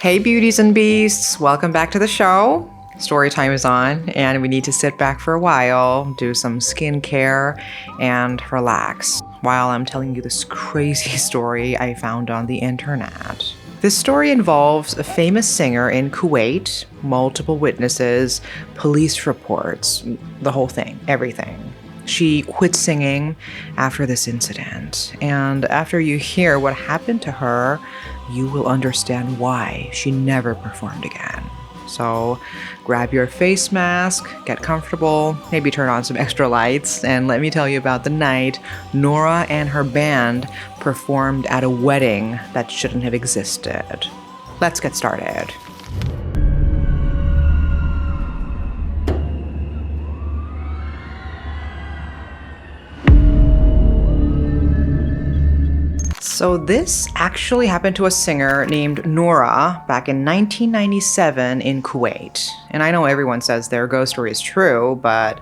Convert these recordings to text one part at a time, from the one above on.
Hey beauties and beasts, welcome back to the show. Story time is on, and we need to sit back for a while, do some skincare, and relax while I'm telling you this crazy story I found on the internet. This story involves a famous singer in Kuwait, multiple witnesses, police reports, the whole thing, everything. She quit singing after this incident, and after you hear what happened to her, you will understand why she never performed again. So grab your face mask, get comfortable, maybe turn on some extra lights, and let me tell you about the night Nora and her band performed at a wedding that shouldn't have existed. Let's get started. So this actually happened to a singer named Nora back in 1997 in Kuwait. And I know everyone says their ghost story is true, but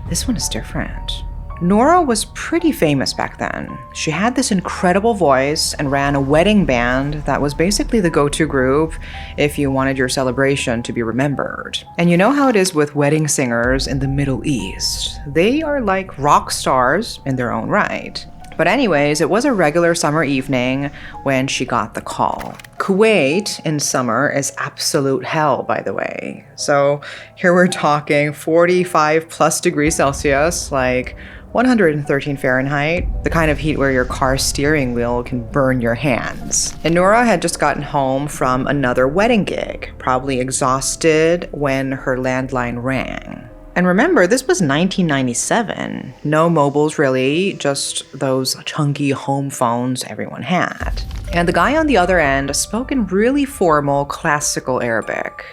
this one is different. Nora was pretty famous back then. She had this incredible voice and ran a wedding band that was basically the go-to group if you wanted your celebration to be remembered. And you know how it is with wedding singers in the Middle East. They are like rock stars in their own right. But anyways, it was a regular summer evening when she got the call. Kuwait in summer is absolute hell, by the way. So here we're talking 45 plus degrees Celsius, like 113 Fahrenheit, the kind of heat where your car's steering wheel can burn your hands. And Nora had just gotten home from another wedding gig, probably exhausted when her landline rang. And remember, this was 1997. No mobiles really, just those chunky home phones everyone had. And the guy on the other end spoke in really formal classical Arabic.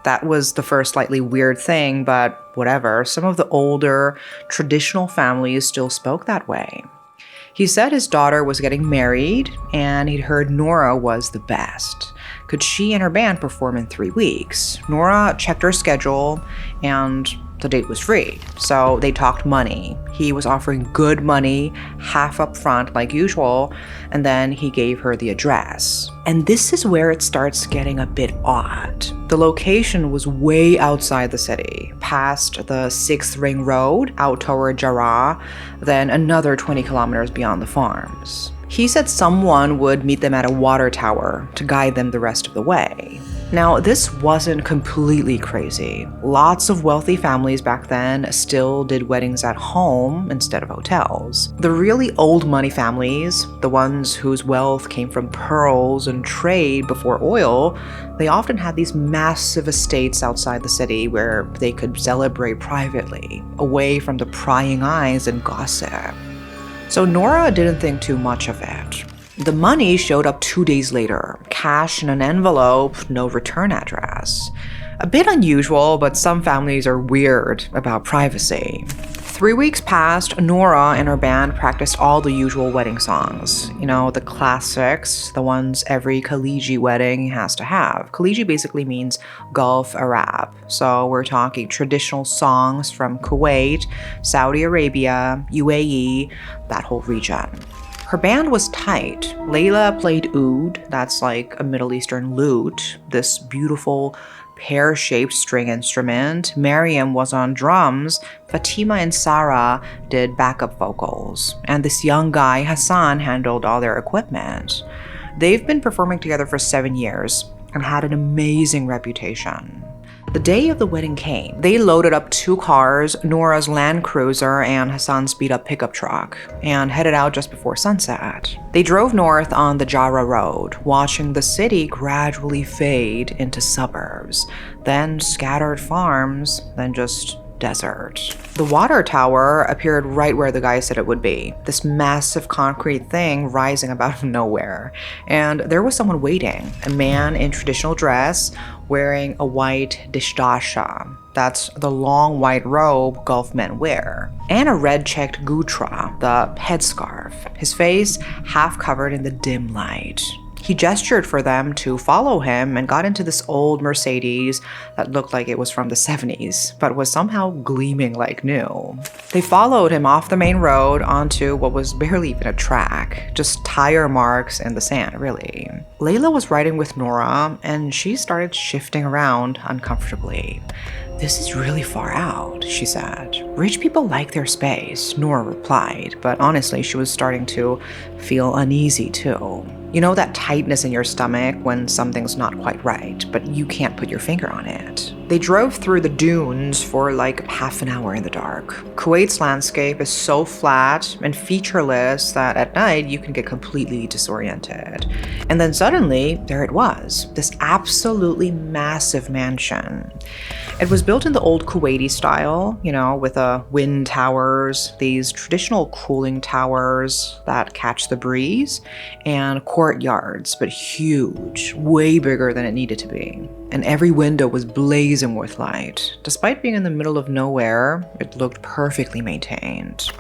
That was the first slightly weird thing, but whatever. Some of the older, traditional families still spoke that way. He said his daughter was getting married, and he'd heard Nora was the best. Could she and her band perform in 3 weeks? Nora checked her schedule, and the date was free. So they talked money. He was offering good money, half up front like usual, and then he gave her the address. And this is where it starts getting a bit odd. The location was way outside the city, past the 6th Ring Road, out toward Jarrah, then another 20 kilometers beyond the farms. He said someone would meet them at a water tower to guide them the rest of the way. Now, this wasn't completely crazy. Lots of wealthy families back then still did weddings at home instead of hotels. The really old money families, the ones whose wealth came from pearls and trade before oil, they often had these massive estates outside the city where they could celebrate privately, away from the prying eyes and gossip. So Nora didn't think too much of it. The money showed up 2 days later, cash in an envelope, no return address. A bit unusual, but some families are weird about privacy. 3 weeks passed, Nora and her band practiced all the usual wedding songs. You know, the classics, the ones every Khaliji wedding has to have. Khaliji basically means Gulf Arab. So we're talking traditional songs from Kuwait, Saudi Arabia, UAE, that whole region. Her band was tight. Layla played oud, that's like a Middle Eastern lute, this beautiful pear-shaped string instrument. Mariam was on drums. Fatima and Sarah did backup vocals. And this young guy, Hassan, handled all their equipment. They've been performing together for 7 years and had an amazing reputation. The day of the wedding came. They loaded up 2 cars, Nora's Land Cruiser and Hassan's beat-up pickup truck, and headed out just before sunset. They drove north on the Jarrah Road, watching the city gradually fade into suburbs, then scattered farms, then just desert. The water tower appeared right where the guy said it would be, this massive concrete thing rising up out of nowhere. And there was someone waiting, a man in traditional dress wearing a white dishdasha. That's the long white robe Gulf men wear, and a red-checked gutra, the headscarf, his face half covered in the dim light. He gestured for them to follow him and got into this old Mercedes that looked like it was from the 70s, but was somehow gleaming like new. They followed him off the main road onto what was barely even a track, just tire marks in the sand, really. Layla was riding with Nora, and she started shifting around uncomfortably. "This is really far out," she said. "Rich people like their space," Nora replied, but honestly, she was starting to feel uneasy too. You know that tightness in your stomach when something's not quite right, but you can't put your finger on it. They drove through the dunes for like half an hour in the dark. Kuwait's landscape is so flat and featureless that at night you can get completely disoriented. And then suddenly, there it was, this absolutely massive mansion. It was built in the old Kuwaiti style, with wind towers, these traditional cooling towers that catch the breeze, and courtyards, but huge, way bigger than it needed to be. And every window was blazing with light. Despite being in the middle of nowhere, it looked perfectly maintained.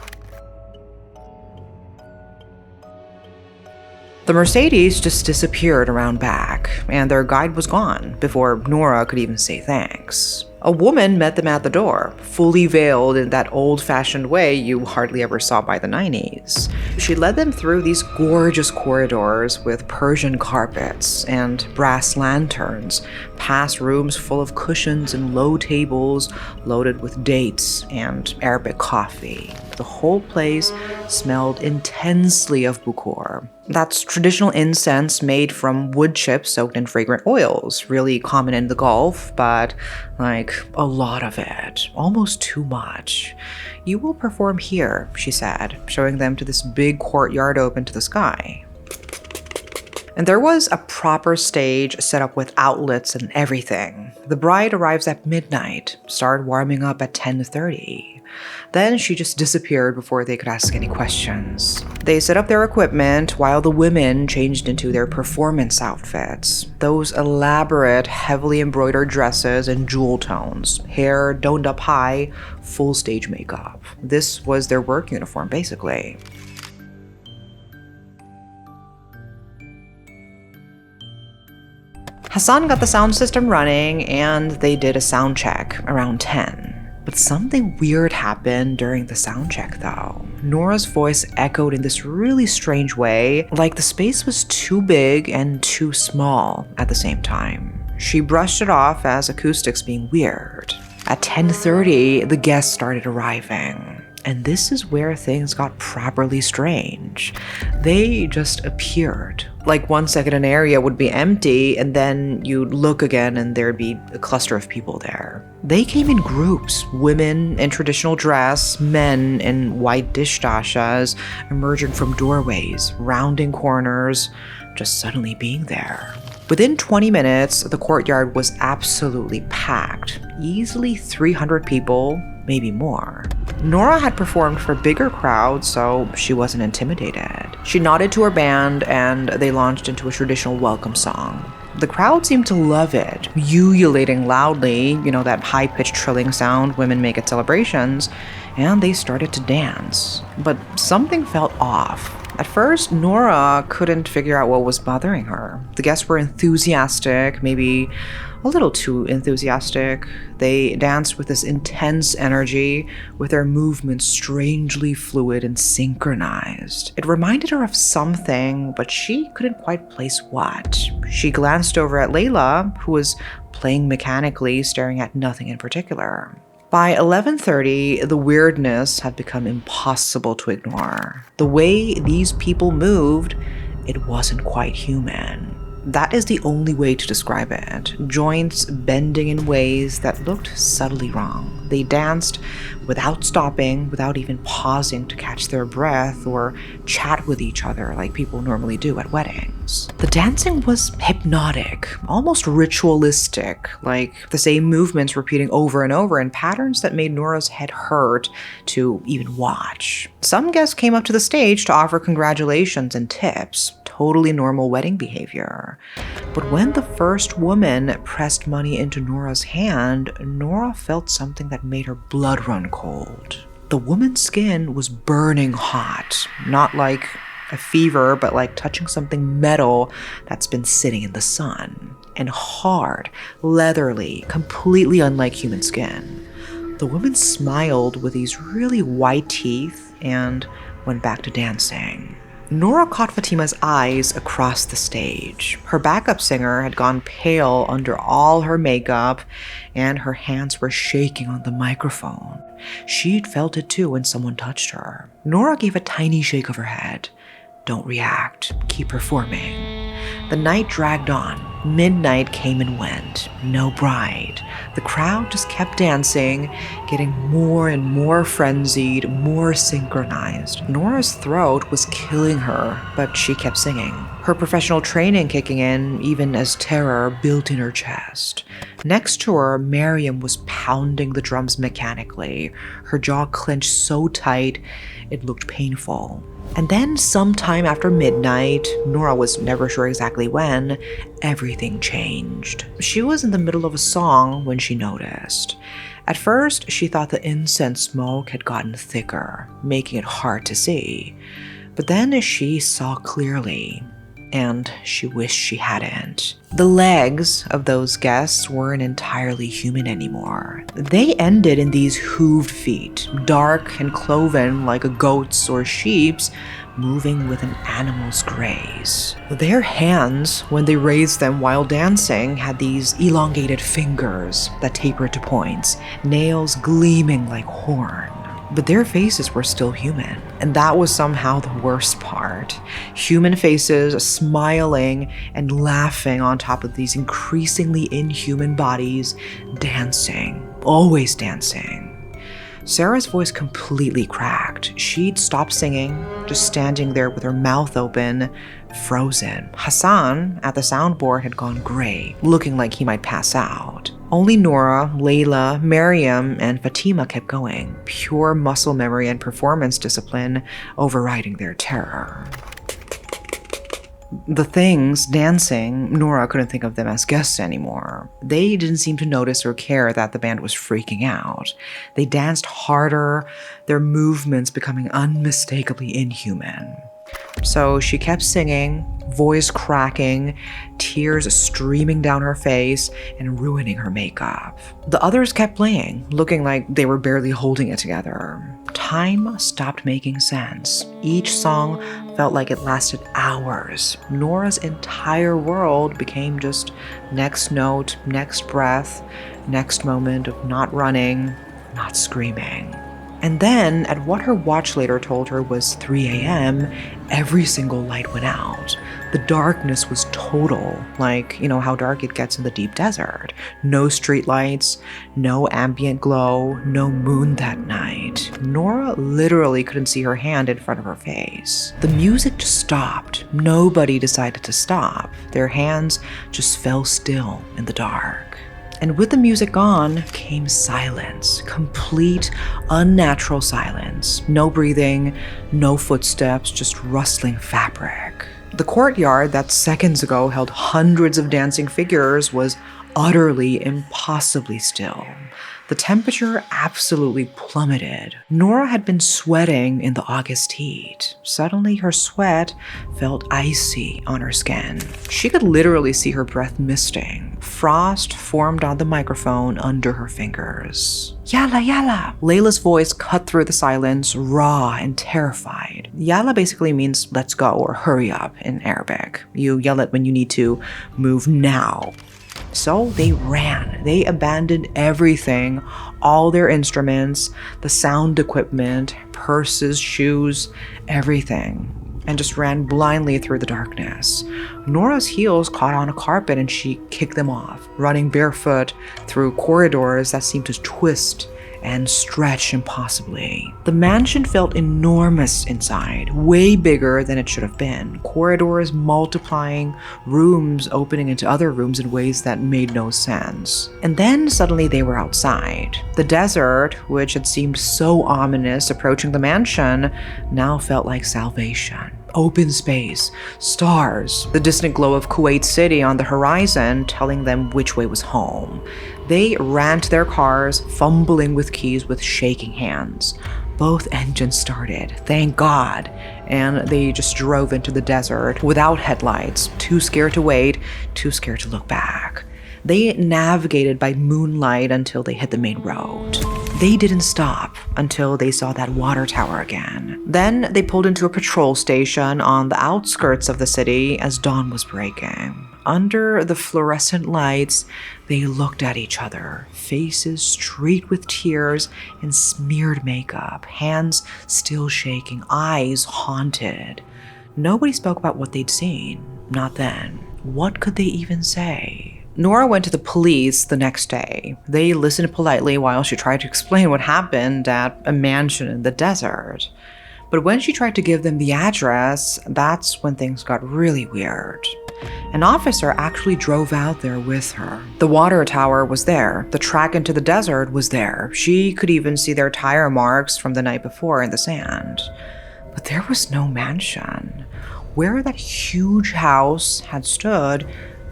The Mercedes just disappeared around back, and their guide was gone before Nora could even say thanks. A woman met them at the door, fully veiled in that old-fashioned way you hardly ever saw by the 90s. She led them through these gorgeous corridors with Persian carpets and brass lanterns, past rooms full of cushions and low tables loaded with dates and Arabic coffee. The whole place smelled intensely of bukhor. That's traditional incense made from wood chips soaked in fragrant oils, really common in the Gulf, but a lot of it, almost too much. "You will perform here," she said, showing them to this big courtyard open to the sky. And there was a proper stage set up with outlets and everything. The bride arrives at midnight, started warming up at 10:30. Then she just disappeared before they could ask any questions. They set up their equipment while the women changed into their performance outfits. Those elaborate, heavily embroidered dresses and jewel tones, hair domed up high, full stage makeup. This was their work uniform, basically. Hassan got the sound system running, and they did a sound check around 10. But something weird happened during the sound check, though. Nora's voice echoed in this really strange way, like the space was too big and too small at the same time. She brushed it off as acoustics being weird. At 10:30, the guests started arriving. And this is where things got properly strange. They just appeared. Like 1 second an area would be empty, and then you'd look again and there'd be a cluster of people there. They came in groups, women in traditional dress, men in white dish dashas, emerging from doorways, rounding corners, just suddenly being there. Within 20 minutes, the courtyard was absolutely packed. Easily 300 people, maybe more. Nora had performed for bigger crowds, so she wasn't intimidated. She nodded to her band, and they launched into a traditional welcome song. The crowd seemed to love it, ululating loudly, that high-pitched trilling sound women make at celebrations, and they started to dance. But something felt off. At first, Nora couldn't figure out what was bothering her. The guests were enthusiastic, maybe a little too enthusiastic. They danced with this intense energy, with their movements strangely fluid and synchronized. It reminded her of something, but she couldn't quite place what. She glanced over at Layla, who was playing mechanically, staring at nothing in particular. By 11:30, the weirdness had become impossible to ignore. The way these people moved, it wasn't quite human. That is the only way to describe it. Joints bending in ways that looked subtly wrong. They danced without stopping, without even pausing to catch their breath or chat with each other like people normally do at weddings. The dancing was hypnotic, almost ritualistic, like the same movements repeating over and over in patterns that made Nora's head hurt to even watch. Some guests came up to the stage to offer congratulations and tips. Totally normal wedding behavior. But when the first woman pressed money into Nora's hand, Nora felt something that made her blood run cold. The woman's skin was burning hot, not like A fever, but like touching something metal that's been sitting in the sun. And hard, leathery, completely unlike human skin. The woman smiled with these really white teeth and went back to dancing. Nora caught Fatima's eyes across the stage. Her backup singer had gone pale under all her makeup, and her hands were shaking on the microphone. She'd felt it too when someone touched her. Nora gave a tiny shake of her head. Don't react. Keep performing. The night dragged on. Midnight came and went. No bride. The crowd just kept dancing, getting more and more frenzied, more synchronized. Nora's throat was killing her, but she kept singing. Her professional training kicking in even as terror built in her chest. Next to her, Miriam was pounding the drums mechanically, her jaw clenched so tight it looked painful. And then sometime after midnight, Nora was never sure exactly when, everything changed. She was in the middle of a song when she noticed. At first, she thought the incense smoke had gotten thicker, making it hard to see. But then she saw clearly, and she wished she hadn't. The legs of those guests weren't entirely human anymore. They ended in these hooved feet, dark and cloven like a goat's or sheep's, moving with an animal's grace. Their hands, when they raised them while dancing, had these elongated fingers that tapered to points, nails gleaming like horn. But their faces were still human, and that was somehow the worst part. Human faces smiling and laughing on top of these increasingly inhuman bodies, dancing, always dancing. Sarah's voice completely cracked. She'd stopped singing, just standing there with her mouth open, frozen. Hassan, at the soundboard, had gone gray, looking like he might pass out. Only Nora, Layla, Miriam, and Fatima kept going, pure muscle memory and performance discipline overriding their terror. The things dancing, Nora couldn't think of them as guests anymore. They didn't seem to notice or care that the band was freaking out. They danced harder, their movements becoming unmistakably inhuman. So she kept singing, voice cracking, tears streaming down her face and ruining her makeup. The others kept playing, looking like they were barely holding it together. Time stopped making sense. Each song felt like it lasted hours. Nora's entire world became just next note, next breath, next moment of not running, not screaming. And then, at what her watch later told her was 3 a.m., every single light went out. The darkness was total, like, how dark it gets in the deep desert. No street lights, no ambient glow, no moon that night. Nora literally couldn't see her hand in front of her face. The music just stopped. Nobody decided to stop. Their hands just fell still in the dark. And with the music gone came silence, complete, unnatural silence. No breathing, no footsteps, just rustling fabric. The courtyard that seconds ago held hundreds of dancing figures was utterly, impossibly still. The temperature absolutely plummeted. Nora had been sweating in the August heat. Suddenly, her sweat felt icy on her skin. She could literally see her breath misting. Frost formed on the microphone under her fingers. Yalla, yalla! Layla's voice cut through the silence, raw and terrified. Yalla basically means let's go or hurry up in Arabic. You yell it when you need to move now. So they ran. They abandoned everything, all their instruments, the sound equipment, purses, shoes, everything, and just ran blindly through the darkness. Nora's heels caught on a carpet and she kicked them off, running barefoot through corridors that seemed to twist and stretch impossibly. The mansion felt enormous inside, way bigger than it should have been. Corridors multiplying, rooms opening into other rooms in ways that made no sense. And then suddenly they were outside. The desert, which had seemed so ominous approaching the mansion, now felt like salvation. Open space, stars, the distant glow of Kuwait City on the horizon telling them which way was home. They ran to their cars, fumbling with keys with shaking hands. Both engines started, thank God, and they just drove into the desert without headlights, too scared to wait, too scared to look back. They navigated by moonlight until they hit the main road. They didn't stop until they saw that water tower again. Then they pulled into a patrol station on the outskirts of the city as dawn was breaking. Under the fluorescent lights, they looked at each other, faces streaked with tears and smeared makeup, hands still shaking, eyes haunted. Nobody spoke about what they'd seen, not then. What could they even say? Nora went to the police the next day. They listened politely while she tried to explain what happened at a mansion in the desert. But when she tried to give them the address, that's when things got really weird. An officer actually drove out there with her. The water tower was there. The track into the desert was there. She could even see their tire marks from the night before in the sand. But there was no mansion. Where that huge house had stood,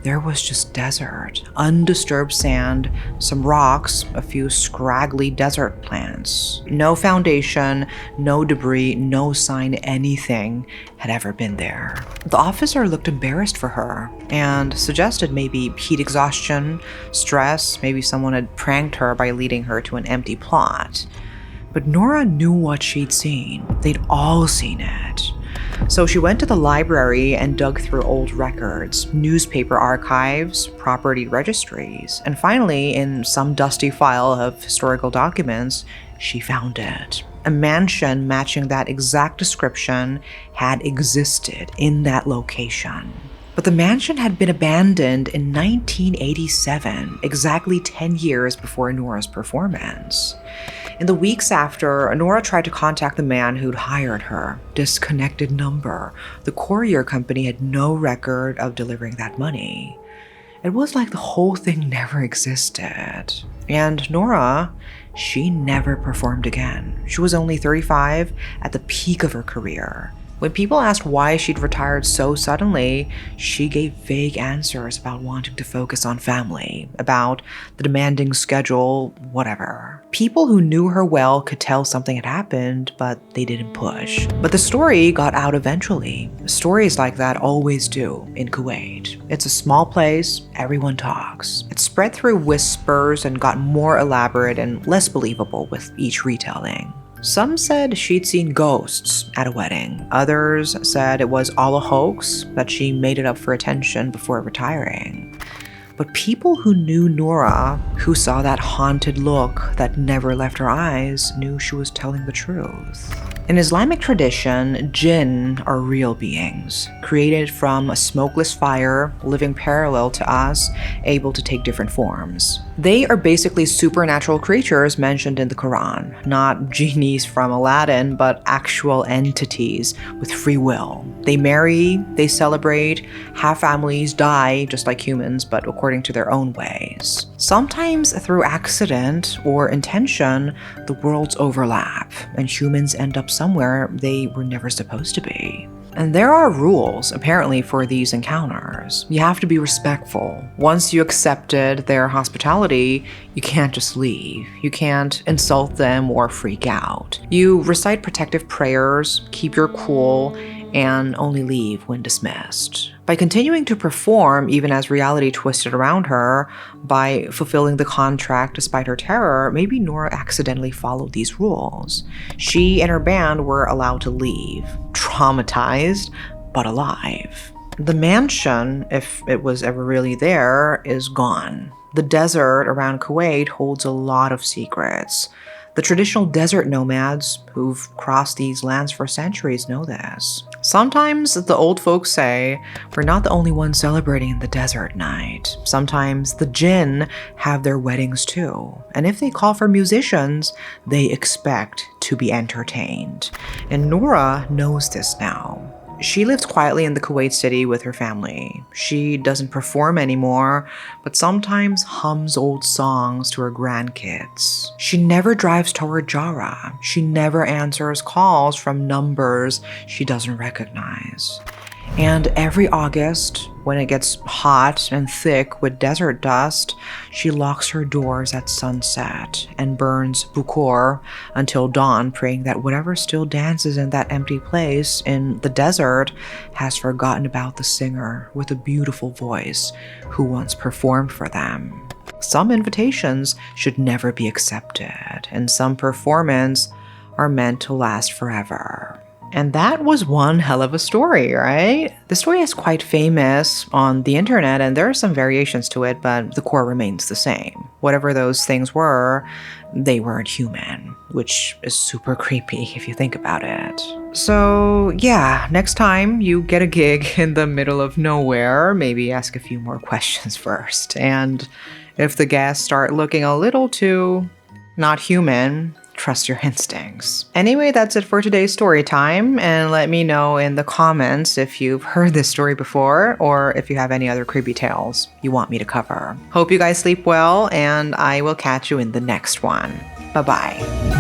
there was just desert, undisturbed sand, some rocks, a few scraggly desert plants. No foundation, no debris, no sign anything had ever been there. The officer looked embarrassed for her and suggested maybe heat exhaustion, stress, maybe someone had pranked her by leading her to an empty plot. But Nora knew what she'd seen. They'd all seen it. So she went to the library and dug through old records, newspaper archives, property registries, and finally, in some dusty file of historical documents, she found it. A mansion matching that exact description had existed in that location. But the mansion had been abandoned in 1987, exactly 10 years before Nora's performance. In the weeks after, Nora tried to contact the man who'd hired her. Disconnected number. The courier company had no record of delivering that money. It was like the whole thing never existed. And Nora, she never performed again. She was only 35 at the peak of her career. When people asked why she'd retired so suddenly, she gave vague answers about wanting to focus on family, about the demanding schedule, whatever. People who knew her well could tell something had happened, but they didn't push. But the story got out eventually. Stories like that always do in Kuwait. It's a small place, everyone talks. It spread through whispers and got more elaborate and less believable with each retelling. Some said she'd seen ghosts at a wedding. Others said it was all a hoax, that she made it up for attention before retiring. But people who knew Nora, who saw that haunted look that never left her eyes, knew she was telling the truth. In Islamic tradition, jinn are real beings, created from a smokeless fire, living parallel to us, able to take different forms. They are basically supernatural creatures mentioned in the Quran, not genies from Aladdin, but actual entities with free will. They marry, they celebrate, have families, die just like humans, but according to their own ways. Sometimes through accident or intention, the worlds overlap, and humans end up somewhere they were never supposed to be. And there are rules, apparently, for these encounters. You have to be respectful. Once you accepted their hospitality, you can't just leave. You can't insult them or freak out. You recite protective prayers, keep your cool, and only leave when dismissed. By continuing to perform, even as reality twisted around her, by fulfilling the contract despite her terror, maybe Nora accidentally followed these rules. She and her band were allowed to leave, traumatized, but alive. The mansion, if it was ever really there, is gone. The desert around Kuwait holds a lot of secrets. The traditional desert nomads who've crossed these lands for centuries know this. Sometimes the old folks say, we're not the only ones celebrating the desert night. Sometimes the jinn have their weddings too. And if they call for musicians, they expect to be entertained. And Nora knows this now. She lives quietly in the Kuwait city with her family. She doesn't perform anymore, but sometimes hums old songs to her grandkids. She never drives toward Jara. She never answers calls from numbers she doesn't recognize. And every August, when it gets hot and thick with desert dust, she locks her doors at sunset and burns bukhor until dawn, praying that whatever still dances in that empty place in the desert has forgotten about the singer with a beautiful voice who once performed for them. Some invitations should never be accepted, and some performances are meant to last forever. And that was one hell of a story, right? The story is quite famous on the internet, and there are some variations to it, but the core remains the same. Whatever those things were, they weren't human, which is super creepy if you think about it. So yeah, next time you get a gig in the middle of nowhere, maybe ask a few more questions first. And if the guests start looking a little too not human, trust your instincts. Anyway, that's it for today's story time, and let me know in the comments if you've heard this story before or if you have any other creepy tales you want me to cover. Hope you guys sleep well, and I will catch you in the next one. Bye-bye.